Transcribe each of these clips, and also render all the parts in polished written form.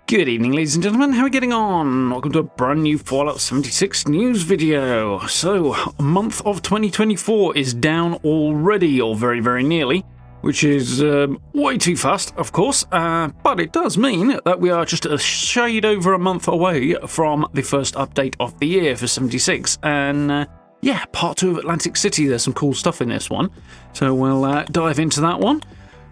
Good evening, ladies and gentlemen. How are we getting on? Welcome to a brand new Fallout 76 news video. So, a month of 2024 is down already, or very, very nearly, which is way too fast, of course, but it does mean that we are just a shade over a month away from the first update of the year for 76, and yeah, part 2 of Atlantic City. There's some cool stuff in this one, so we'll dive into that one.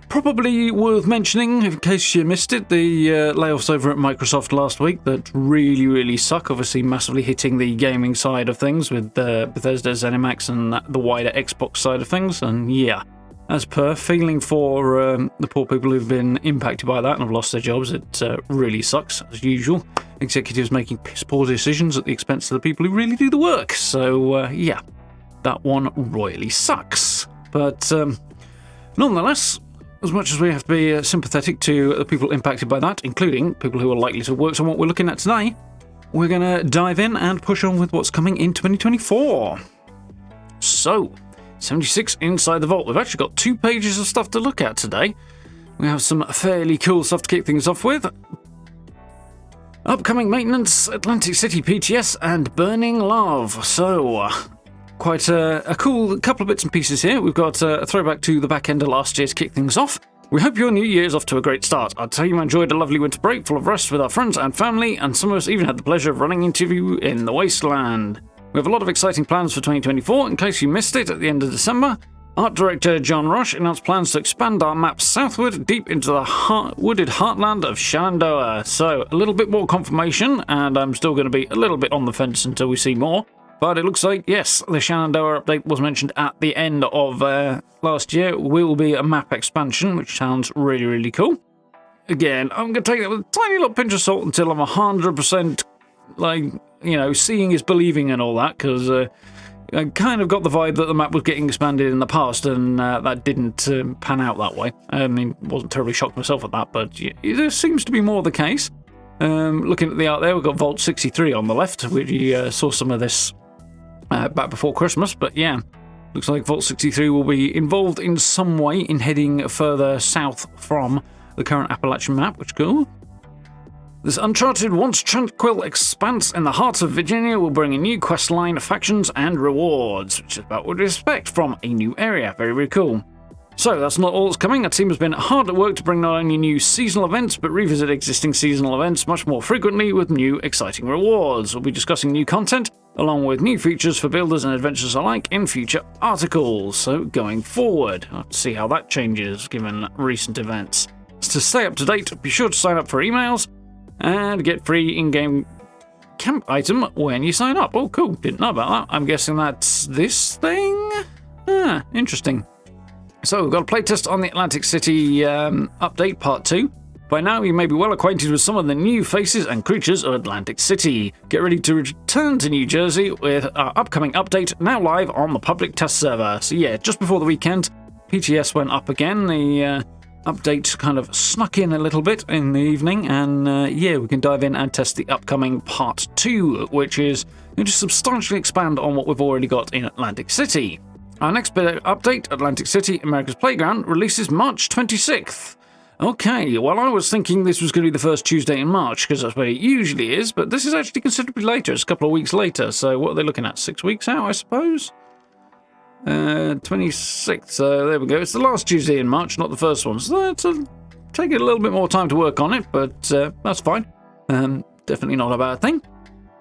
Probably worth mentioning, in case you missed it, the layoffs over at Microsoft last week that really suck, obviously massively hitting the gaming side of things with Bethesda, ZeniMax and the wider Xbox side of things, and yeah, as per, feeling for the poor people who've been impacted by that and have lost their jobs. It really sucks, as usual. Executives making piss-poor decisions at the expense of the people who really do the work, so yeah, that one royally sucks. But nonetheless, as much as we have to be sympathetic to the people impacted by that, including people who are likely to work on what we're looking at today, we're going to dive in and push on with what's coming in 2024. So, 76 Inside the Vault. We've actually got 2 pages of stuff to look at today. We have some fairly cool stuff to kick things off with. Upcoming maintenance, Atlantic City PTS, and Burning Love. So, quite a cool couple of bits and pieces here. We've got a throwback to the back end of last year to kick things off. We hope your new year's off to a great start. Our team enjoyed a lovely winter break full of rest with our friends and family, and some of us even had the pleasure of running into you in the wasteland. We have a lot of exciting plans for 2024, in case you missed it at the end of December. Art director John Rush announced plans to expand our map southward, deep into the wooded heartland of Shenandoah. So, a little bit more confirmation, and I'm still going to be a little bit on the fence until we see more. But it looks like, yes, the Shenandoah update was mentioned at the end of last year, will be a map expansion, which sounds really cool. Again, I'm going to take that with a tiny little pinch of salt until I'm 100%, like, you know, seeing is believing and all that, because I kind of got the vibe that the map was getting expanded in the past, and that didn't pan out that way. I mean, wasn't terribly shocked myself at that, but yeah, there seems to be more the case. Looking at the art there, we've got Vault 63 on the left. We saw some of this back before Christmas, but yeah, looks like Vault 63 will be involved in some way in heading further south from the current Appalachian map, which is cool. This uncharted, once tranquil expanse in the heart of Virginia will bring a new questline, factions, and rewards, which is about what we expect from a new area. Very cool. So that's not all that's coming. Our team has been hard at work to bring not only new seasonal events, but revisit existing seasonal events much more frequently with new exciting rewards. We'll be discussing new content, along with new features for builders and adventurers alike in future articles. So going forward, I'll have to see how that changes given recent events. To stay up to date, be sure to sign up for emails and get free in-game camp item when you sign up. Oh, cool. Didn't know about that. I'm guessing that's this thing? Ah, interesting. So, we've got a playtest on the Atlantic City update part 2. By now, you may be well acquainted with some of the new faces and creatures of Atlantic City. Get ready to return to New Jersey with our upcoming update, now live on the public test server. So yeah, just before the weekend, PTS went up again. The update kind of snuck in a little bit in the evening, and yeah, we can dive in and test the upcoming part 2, which is going to substantially expand on what we've already got in Atlantic City. Our next bit of update, Atlantic City, America's Playground, releases March 26th. Okay, well, I was thinking this was going to be the first Tuesday in March, because that's where it usually is, but this is actually considerably later. It's a couple of weeks later, so what are they looking at? 6 weeks out, I suppose? 26th, there we go. It's the last Tuesday in March, not the first one, so that's taking a little bit more time to work on it, but that's fine. Definitely not a bad thing.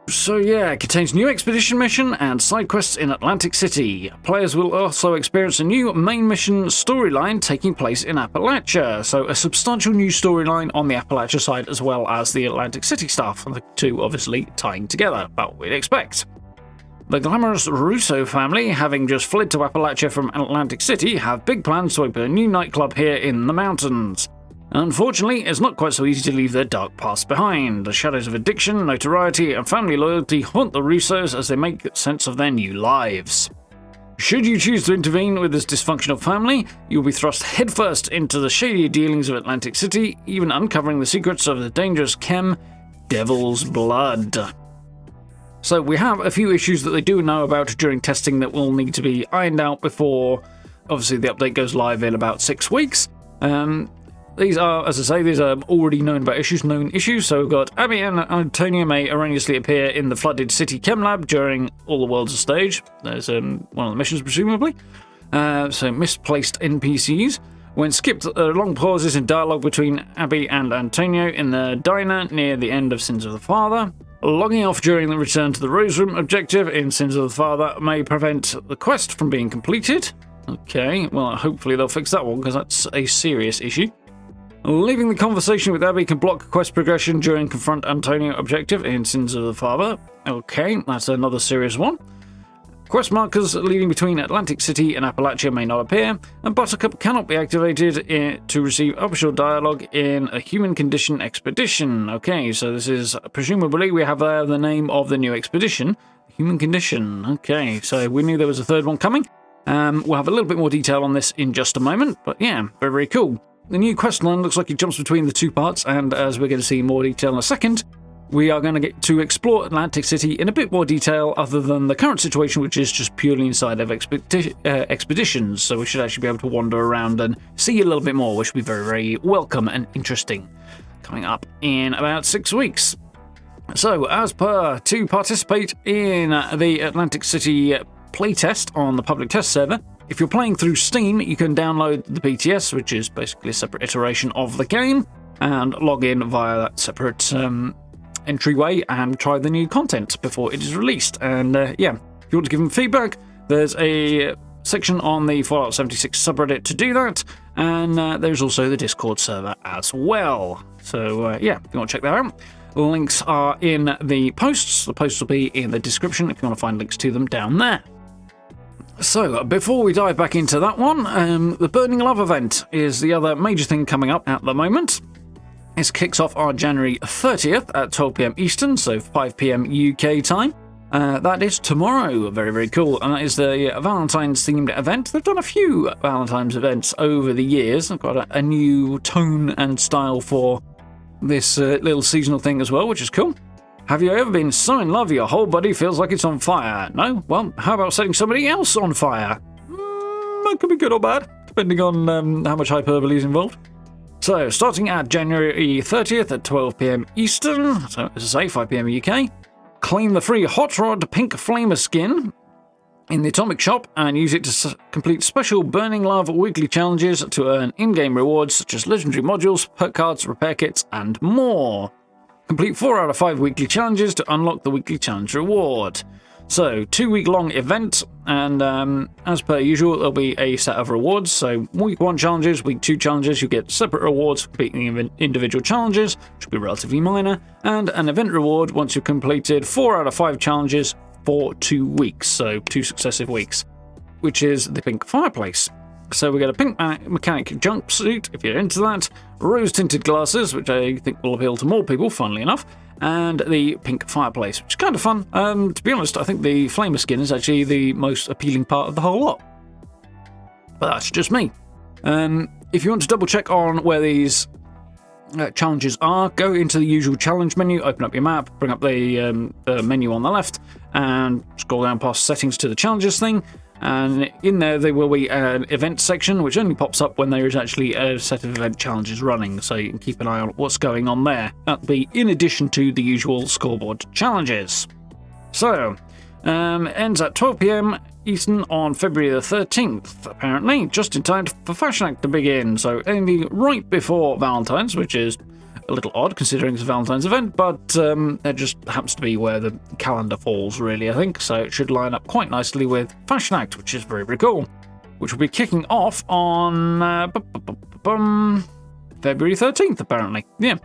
So yeah, it contains new expedition mission and side quests in Atlantic City. Players will also experience a new main mission storyline taking place in Appalachia, so a substantial new storyline on the Appalachia side as well as the Atlantic City stuff, and the two obviously tying together, about what we'd expect. The glamorous Russo family, having just fled to Appalachia from Atlantic City, have big plans to open a new nightclub here in the mountains. Unfortunately, it's not quite so easy to leave their dark past behind. The shadows of addiction, notoriety, and family loyalty haunt the Russos as they make sense of their new lives. Should you choose to intervene with this dysfunctional family, you'll be thrust headfirst into the shady dealings of Atlantic City, even uncovering the secrets of the dangerous chem Devil's Blood. So we have a few issues that they do know about during testing that will need to be ironed out before, obviously, the update goes live in about 6 weeks. these are, as I say, these are already known issues. So we've got Abby and Antonio may erroneously appear in the flooded city chem lab during All the World's a Stage. There's one of the missions, presumably. So misplaced NPCs. When skipped, long pauses in dialogue between Abby and Antonio in the diner near the end of Sins of the Father. Logging off during the return to the Rose Room objective in Sins of the Father may prevent the quest from being completed. Okay, well, hopefully they'll fix that one, because that's a serious issue. Leaving the conversation with Abby can block quest progression during Confront Antonio objective in Sins of the Father. Okay, that's another serious one. Quest markers leading between Atlantic City and Appalachia may not appear, and Buttercup cannot be activated to receive official dialogue in a human condition expedition. Okay, so this is, presumably, we have there the name of the new expedition, Human Condition. Okay, so we knew there was a third one coming. We'll have a little bit more detail on this in just a moment, but yeah, very, very cool. The new quest line looks like it jumps between the two parts, and as we're going to see more detail in a second, we are going to get to explore Atlantic City in a bit more detail other than the current situation, which is just purely inside of expeditions. So we should actually be able to wander around and see a little bit more, which will be very, very welcome and interesting. Coming up in about 6 weeks. So, as per, to participate in the Atlantic City playtest on the public test server, if you're playing through Steam, you can download the PTS, which is basically a separate iteration of the game, and log in via that separate entryway and try the new content before it is released. And yeah, if you want to give them feedback, there's a section on the Fallout 76 subreddit to do that, and there's also the Discord server as well. So yeah, if you want to check that out, links are in the posts. The posts will be in the description if you want to find links to them down there. So, before we dive back into that one, the Burning Love event is the other major thing coming up at the moment. This kicks off on January 30th at 12 PM Eastern, so 5 PM UK time. That is tomorrow. Very, very cool. And that is the Valentine's themed event. They've done a few Valentine's events over the years. They've got a new tone and style for this little seasonal thing as well, which is cool. Have you ever been so in love your whole body feels like it's on fire? No? Well, how about setting somebody else on fire? That could be good or bad, depending on how much hyperbole is involved. So, starting at January 30th at 12 PM Eastern, so as I say, 5 PM UK, claim the free Hot Rod Pink Flamer skin in the Atomic Shop and use it to complete special Burning Love weekly challenges to earn in-game rewards such as legendary modules, perk cards, repair kits, and more. Complete 4 out of 5 weekly challenges to unlock the weekly challenge reward. So, 2-week-long event, and as per usual, there'll be a set of rewards. So, week 1 challenges, week 2 challenges, you get separate rewards for completing the individual challenges, which will be relatively minor, and an event reward once you've completed 4 out of 5 challenges for 2 weeks, so 2 successive weeks, which is the Pink Fireplace. So we get a pink mechanic jumpsuit, if you're into that, rose-tinted glasses, which I think will appeal to more people, funnily enough, and the pink fireplace, which is kind of fun. To be honest, I think the flamer skin is actually the most appealing part of the whole lot. But that's just me. If you want to double-check on where these challenges are, go into the usual challenge menu, open up your map, bring up the menu on the left, and scroll down past settings to the challenges thing. And in there will be an event section, which only pops up when there is actually a set of event challenges running, so you can keep an eye on what's going on there. That'll be in addition to the usual scoreboard challenges. So, ends at 12 PM Eastern on February the 13th, apparently, just in time for Fasnacht to begin, so only right before Valentine's, which is a little odd considering it's a Valentine's event, but it just happens to be where the calendar falls, really, I think, so it should line up quite nicely with Fasnacht, which is very, very cool, which will be kicking off on February 13th, apparently. Yeah.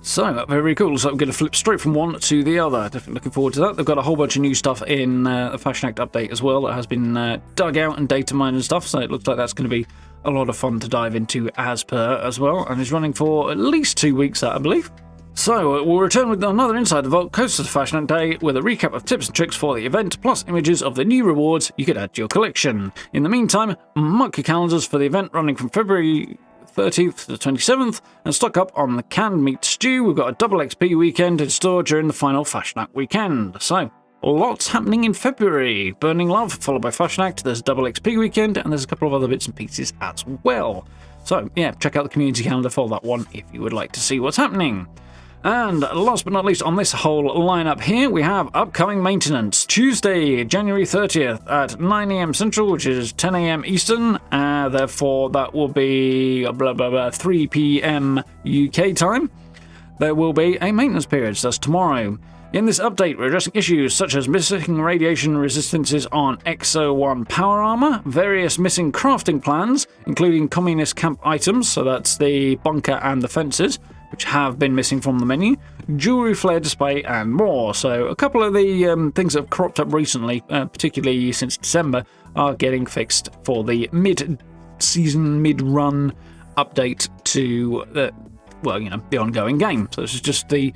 So, very, very cool. So I'm going to flip straight from one to the other. Definitely looking forward to that. They've got a whole bunch of new stuff in the Fasnacht update as well that has been dug out and data mined and stuff, so it looks like that's going to be a lot of fun to dive into as well, and is running for at least 2 weeks, I believe. So, we'll return with another Inside the Vault closer to Fasnacht Day with a recap of tips and tricks for the event, plus images of the new rewards you could add to your collection. In the meantime, mark your calendars for the event running from February 13th to the 27th, and stock up on the canned meat stew. We've got a double XP weekend in store during the final Fasnacht weekend. So, lots happening in February. Burning Love, followed by Fasnacht, there's a double XP weekend, and there's a couple of other bits and pieces as well. So, yeah, check out the community calendar for that one if you would like to see what's happening. And last but not least on this whole lineup here, we have upcoming maintenance. Tuesday, January 30th at 9 AM Central, which is 10 AM Eastern. Therefore, that will be 3 PM UK time. There will be a maintenance period, so that's tomorrow. In this update, we're addressing issues such as missing radiation resistances on XO1 power armor, various missing crafting plans, including communist camp items, so that's the bunker and the fences, which have been missing from the menu, jewelry flare display, and more. So a couple of the things that have cropped up recently, particularly since December, are getting fixed for the mid-season, mid-run update to the ongoing game. So this is just the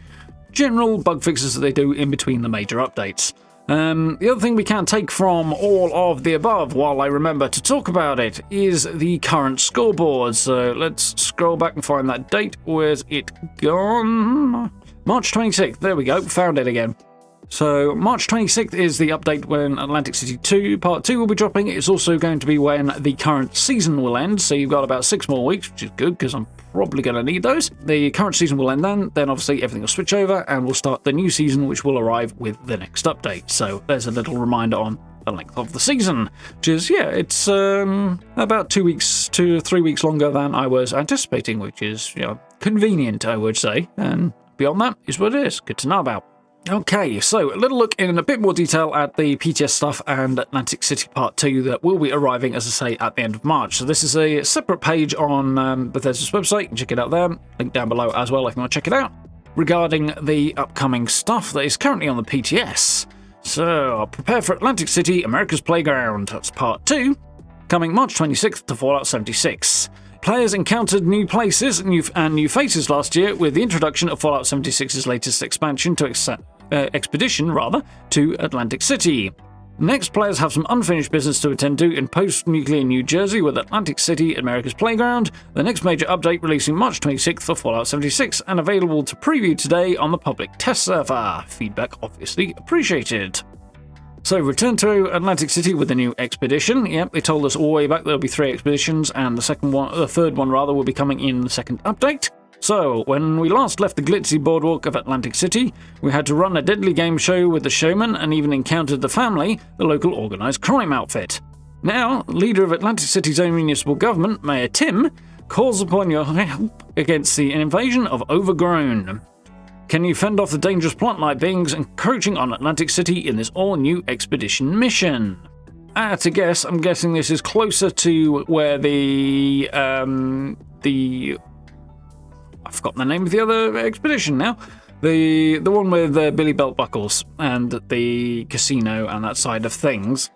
general bug fixes that they do in between the major updates. The other thing we can take from all of the above, while I remember to talk about it, is the current scoreboard. So let's scroll back and find that date. Where's it gone? March 26th. There we go. Found it again. So March 26th is the update when Atlantic City 2 Part 2 will be dropping. It's also going to be when the current season will end, so you've got about 6 more weeks, which is good because I'm probably going to need those. The current season will end then obviously everything will switch over and we'll start the new season, which will arrive with the next update. So there's a little reminder on the length of the season, which is, it's about 2 to 3 weeks longer than I was anticipating, which is, convenient, I would say. And beyond that is what it is. Good to know about. Okay, so a little look in a bit more detail at the PTS stuff and Atlantic City Part 2 that will be arriving, as I say, at the end of March. So this is a separate page on Bethesda's website. You can check it out there. Link down below as well if you want to check it out. Regarding the upcoming stuff that is currently on the PTS. So, prepare for Atlantic City, America's Playground. That's Part 2, coming March 26th to Fallout 76. Players encountered new places and new faces last year with the introduction of Fallout 76's latest expansion to expedition to Atlantic City. Next, players have some unfinished business to attend to in post-nuclear New Jersey with Atlantic City, America's Playground, the next major update releasing March 26th for Fallout 76 and available to preview today on the public test server. Feedback obviously appreciated. So, return to Atlantic City with a new expedition. Yep, they told us all the way back there'll be 3 expeditions, and the third one will be coming in the second update. So, when we last left the glitzy boardwalk of Atlantic City, we had to run a deadly game show with the showman and even encountered the family, the local organised crime outfit. Now, leader of Atlantic City's own municipal government, Mayor Tim, calls upon your help against the invasion of Overgrown. Can you fend off the dangerous plant-like beings encroaching on Atlantic City in this all-new expedition mission? To guess, I'm guessing this is closer to where I've forgotten the name of the other expedition now. The one with Billy Belt Buckles and the casino and that side of things.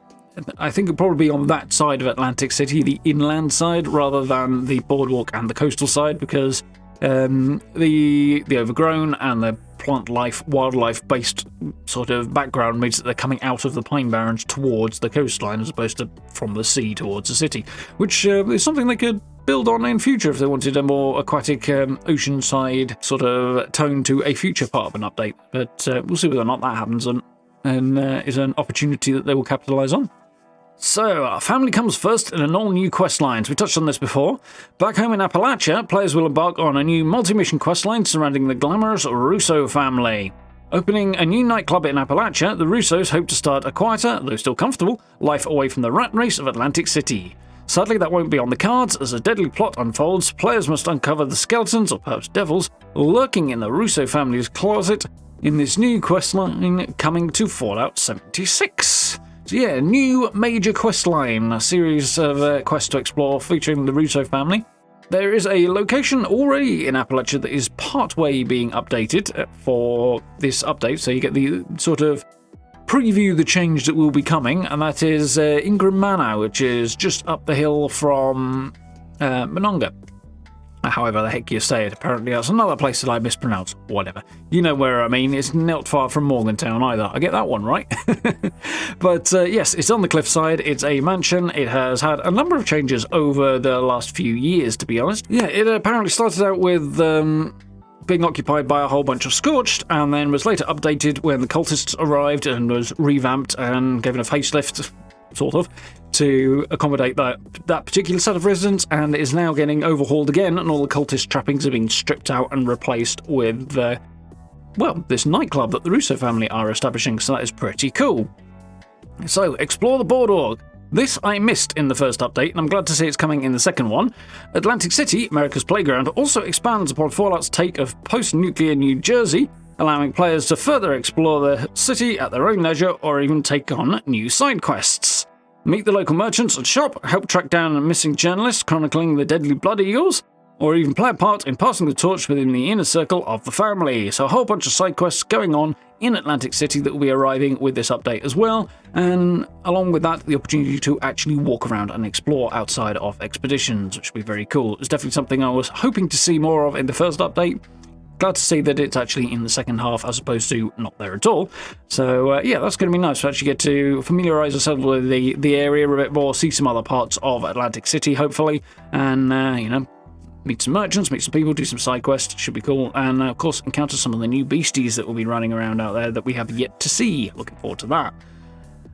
I think it'll probably be on that side of Atlantic City, the inland side, rather than the boardwalk and the coastal side, because the Overgrown and the plant life, wildlife based sort of background means that they're coming out of the Pine Barrens towards the coastline as opposed to from the sea towards the city, which is something they could build on in future if they wanted a more aquatic oceanside sort of tone to a future part of an update. But we'll see whether or not that happens and is an opportunity that they will capitalise on. So, our family comes first in an all-new questline. We touched on this before. Back home in Appalachia, players will embark on a new multi-mission questline surrounding the glamorous Russo family. Opening a new nightclub in Appalachia, the Russos hope to start a quieter, though still comfortable, life away from the rat race of Atlantic City. Sadly, that won't be on the cards. As a deadly plot unfolds, players must uncover the skeletons, or perhaps devils, lurking in the Russo family's closet in this new questline coming to Fallout 76. So yeah, new major questline, a series of quests to explore featuring the Russo family. There is a location already in Appalachia that is partway being updated for this update, so you get the sort of preview the change that will be coming, and that is Ingram Manor, which is just up the hill from Monongah. However the heck you say it, apparently that's another place that I mispronounce. Whatever. You know where I mean, it's not far from Morgantown either. I get that one right. But yes, it's on the cliffside, it's a mansion, it has had a number of changes over the last few years, to be honest. Yeah, it apparently started out with being occupied by a whole bunch of Scorched, and then was later updated when the cultists arrived and was revamped and given a facelift sort of, to accommodate that particular set of residents, and is now getting overhauled again, and all the cultist trappings have been stripped out and replaced with, this nightclub that the Russo family are establishing, so that is pretty cool. So, explore the boardwalk. This I missed in the first update, and I'm glad to see it's coming in the second one. Atlantic City, America's Playground, also expands upon Fallout's take of post-nuclear New Jersey, allowing players to further explore the city at their own leisure or even take on new side quests. Meet the local merchants and shop, help track down a missing journalist chronicling the deadly Blood Eagles, or even play a part in passing the torch within the inner circle of the family. So a whole bunch of side quests going on in Atlantic City that will be arriving with this update as well, and along with that, the opportunity to actually walk around and explore outside of expeditions, which will be very cool. It's definitely something I was hoping to see more of in the first update. Glad to see that it's actually in the second half as opposed to not there at all. So yeah, that's going to be nice to actually get to familiarise ourselves with the area a bit more, see some other parts of Atlantic City hopefully, and meet some merchants, meet some people, do some side quests, should be cool, and of course encounter some of the new beasties that will be running around out there that we have yet to see. Looking forward to that.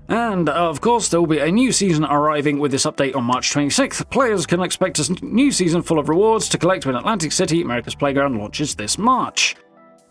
And, of course, there will be a new season arriving with this update on March 26th. Players can expect a new season full of rewards to collect when Atlantic City, America's Playground, launches this March.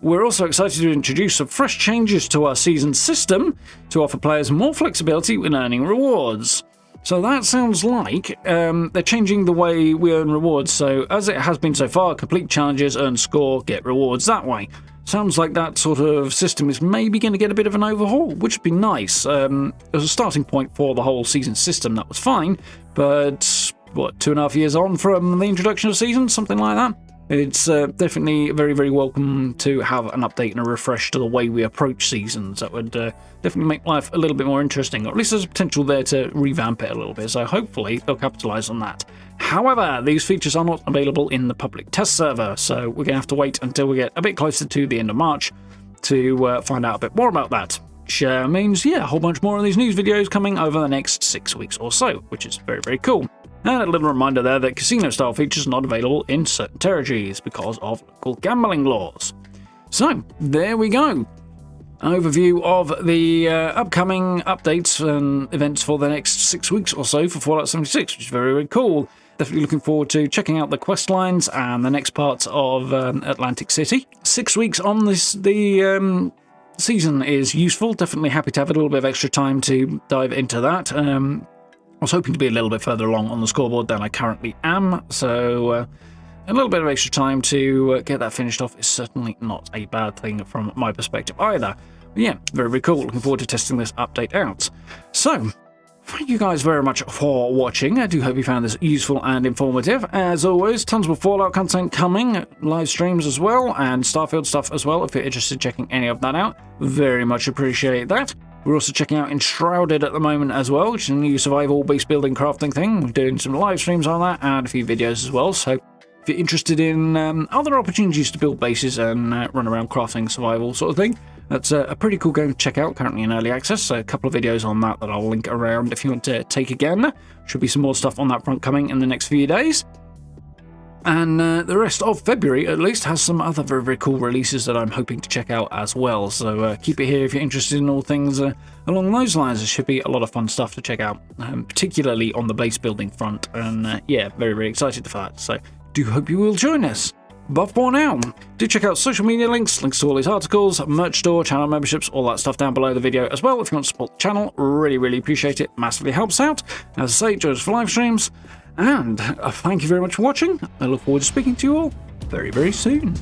We're also excited to introduce some fresh changes to our season system to offer players more flexibility when earning rewards. So that sounds like they're changing the way we earn rewards, so as it has been so far, complete challenges, earn score, get rewards that way. Sounds like that sort of system is maybe going to get a bit of an overhaul, which would be nice. As a starting point for the whole season system, that was fine, but 2.5 years on from the introduction of season, something like that? It's definitely very, very welcome to have an update and a refresh to the way we approach seasons. That would definitely make life a little bit more interesting, or at least there's potential there to revamp it a little bit, so hopefully they'll capitalise on that. However, these features are not available in the public test server, so we're going to have to wait until we get a bit closer to the end of March to find out a bit more about that. Which means, yeah, a whole bunch more of these news videos coming over the next 6 weeks or so, which is very, very cool. And a little reminder there that casino-style features are not available in certain territories because of local gambling laws. So, there we go. An overview of the upcoming updates and events for the next 6 weeks or so for Fallout 76, which is very, very cool. Definitely looking forward to checking out the quest lines and the next parts of Atlantic City. 6 weeks on the season is useful. Definitely happy to have a little bit of extra time to dive into that. I was hoping to be a little bit further along on the scoreboard than I currently am, so a little bit of extra time to get that finished off is certainly not a bad thing from my perspective either. But yeah, very, very cool. Looking forward to testing this update out. So, thank you guys very much for watching. I do hope you found this useful and informative. As always, tons more Fallout content coming, live streams as well, and Starfield stuff as well if you're interested in checking any of that out. Very much appreciate that. We're also checking out Enshrouded at the moment as well, which is a new survival base building crafting thing. We're doing some live streams on that and a few videos as well, so if you're interested in other opportunities to build bases and run around crafting survival sort of thing, that's a pretty cool game to check out, currently in early access, so a couple of videos on that I'll link around if you want to take again. Should be some more stuff on that front coming in the next few days. And the rest of February, at least, has some other very, very cool releases that I'm hoping to check out as well. So keep it here if you're interested in all things along those lines. It should be a lot of fun stuff to check out, particularly on the base building front. And yeah, very, very excited for that. So do hope you will join us. But for now, do check out social media links to all these articles, merch store, channel memberships, all that stuff down below the video as well. If you want to support the channel, really, really appreciate it. Massively helps out. As I say, join us for live streams. And thank you very much for watching. I look forward to speaking to you all very, very soon.